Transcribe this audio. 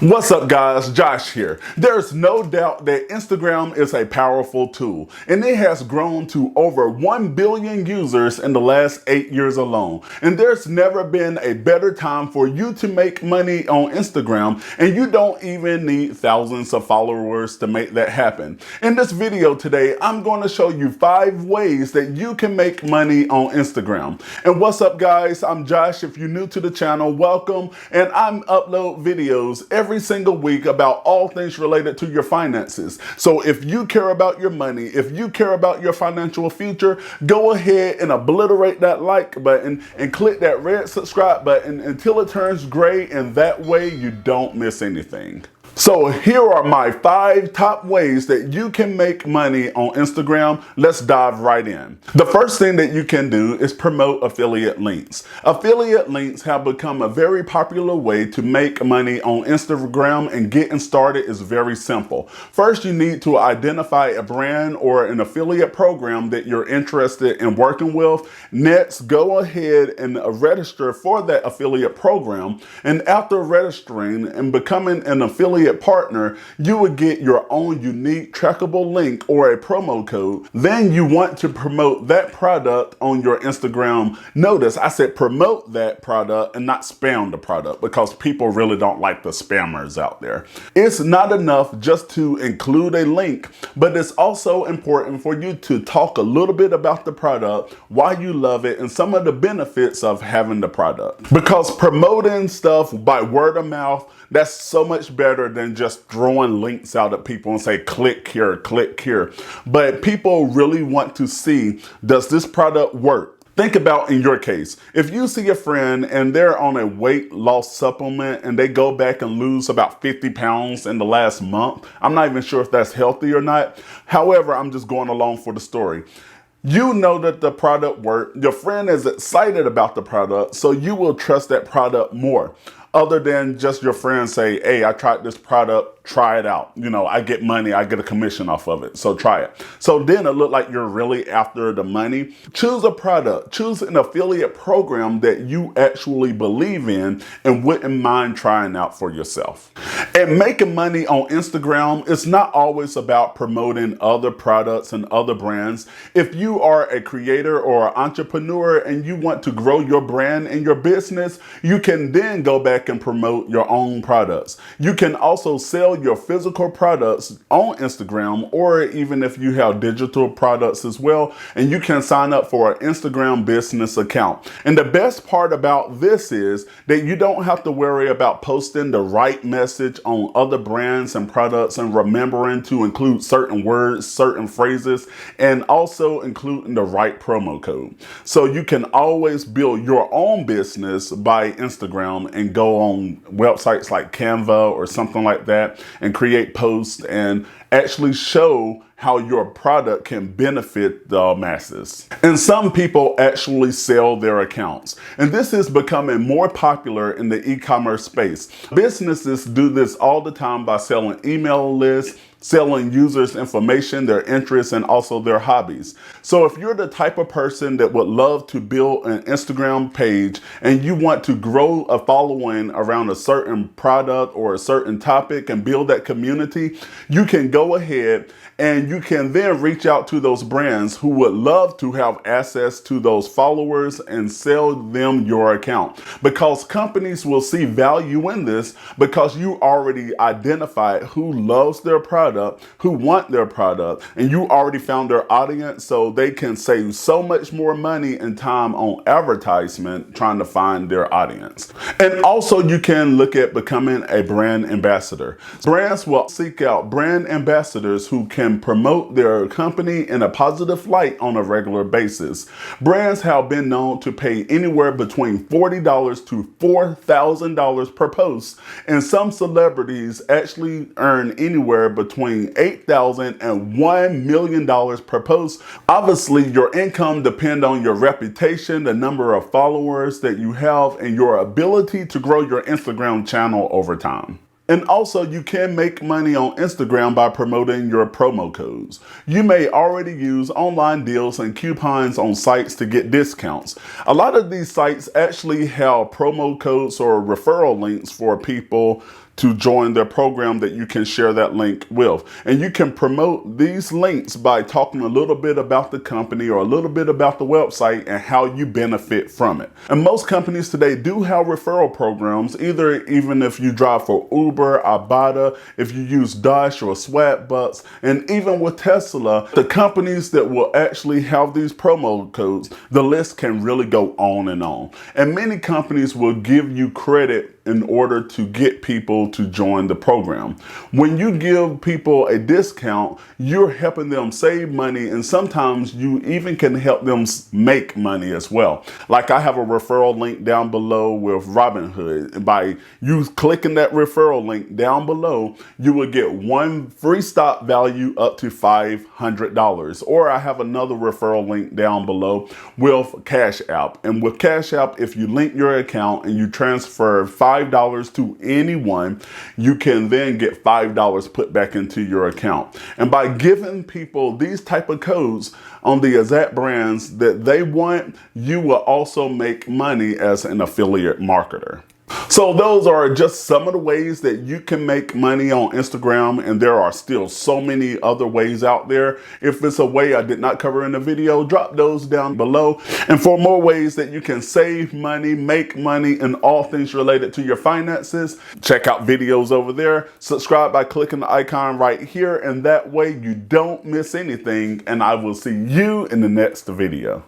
What's up guys, Josh here. There's no doubt that Instagram is a powerful tool and it has grown to over 1 billion users in the last 8 years alone. And there's never been a better time for you to make money on Instagram, and you don't even need thousands of followers to make that happen. In this video today, I'm going to show you 5 ways that you can make money on Instagram. And what's up guys, I'm Josh. If you're new to the channel, welcome. And I upload videos every single week about all things related to your finances. So if you care about your money, if you care about your financial future, go ahead and obliterate that like button and click that red subscribe button until it turns gray, and that way you don't miss anything. So here are my 5 top ways that you can make money on Instagram. Let's dive right in. The first thing that you can do is promote affiliate links. Affiliate links have become a very popular way to make money on Instagram, and getting started is very simple. First, you need to identify a brand or an affiliate program that you're interested in working with. Next, go ahead and register for that affiliate program. And after registering and becoming an affiliate partner, you would get your own unique trackable link or a promo code. Then you want to promote that product on your Instagram. Notice I said promote that product and not spam the product, because people really don't like the spammers out there. It's not enough just to include a link, but it's also important for you to talk a little bit about the product, why you love it, and some of the benefits of having the product. Because promoting stuff by word of mouth, that's so much better than just throwing links out at people and say, click here, click here. But people really want to see, does this product work? Think about in your case, if you see a friend and they're on a weight loss supplement and they go back and lose about 50 pounds in the last month, I'm not even sure if that's healthy or not. However, I'm just going along for the story. You know that the product worked, your friend is excited about the product, so you will trust that product more. Other than just your friends say, hey, I tried this product, try it out. You know, I get money, I get a commission off of it, so try it. So then it look like you're really after the money. Choose a product, choose an affiliate program that you actually believe in and wouldn't mind trying out for yourself. And making money on Instagram is not always about promoting other products and other brands. If you are a creator or an entrepreneur and you want to grow your brand and your business, you can then go back and promote your own products. You can also sell your physical products on Instagram, or even if you have digital products as well, and you can sign up for an Instagram business account. And the best part about this is that you don't have to worry about posting the right message on other brands and products, and remembering to include certain words, certain phrases, and also including the right promo code. So you can always build your own business by Instagram and go on websites like Canva or something like that and create posts and actually show how your product can benefit the masses. And some people actually sell their accounts. And this is becoming more popular in the e-commerce space. Businesses do this all the time by selling email lists, selling users information, their interests, and also their hobbies. So if you're the type of person that would love to build an Instagram page and you want to grow a following around a certain product or a certain topic and build that community, you can go ahead and you can then reach out to those brands who would love to have access to those followers and sell them your account. Because companies will see value in this, because you already identified who loves their product, who want their product, and you already found their audience, so they can save so much more money and time on advertisement trying to find their audience. And also you can look at becoming a brand ambassador. Brands will seek out brand ambassadors who can promote their company in a positive light on a regular basis. Brands have been known to pay anywhere between $40 to $4,000 per post, and some celebrities actually earn anywhere between $8,000 and $1 million per post. Obviously, your income depends on your reputation, the number of followers that you have, and your ability to grow your Instagram channel over time. And also, you can make money on Instagram by promoting your promo codes. You may already use online deals and coupons on sites to get discounts. A lot of these sites actually have promo codes or referral links for people to join their program that you can share that link with. And you can promote these links by talking a little bit about the company or a little bit about the website and how you benefit from it. And most companies today do have referral programs, even if you drive for Uber, Ibotta, if you use Dash or Swapbucks, and even with Tesla, the companies that will actually have these promo codes, the list can really go on and on. And many companies will give you credit in order to get people to join the program. When you give people a discount, you're helping them save money, and sometimes you even can help them make money as well. Like I have a referral link down below with Robinhood. By you clicking that referral link down below, you will get one free stock value up to $500. Or I have another referral link down below with CashApp. And with CashApp, if you link your account and you transfer $5 to anyone, you can then get $5 put back into your account. And by giving people these type of codes on the exact brands that they want, you will also make money as an affiliate marketer. So those are just some of the ways that you can make money on Instagram, and there are still so many other ways out there. If it's a way I did not cover in the video, drop those down below. And for more ways that you can save money, make money, and all things related to your finances, check out videos over there. Subscribe by clicking the icon right here, and that way you don't miss anything, and I will see you in the next video.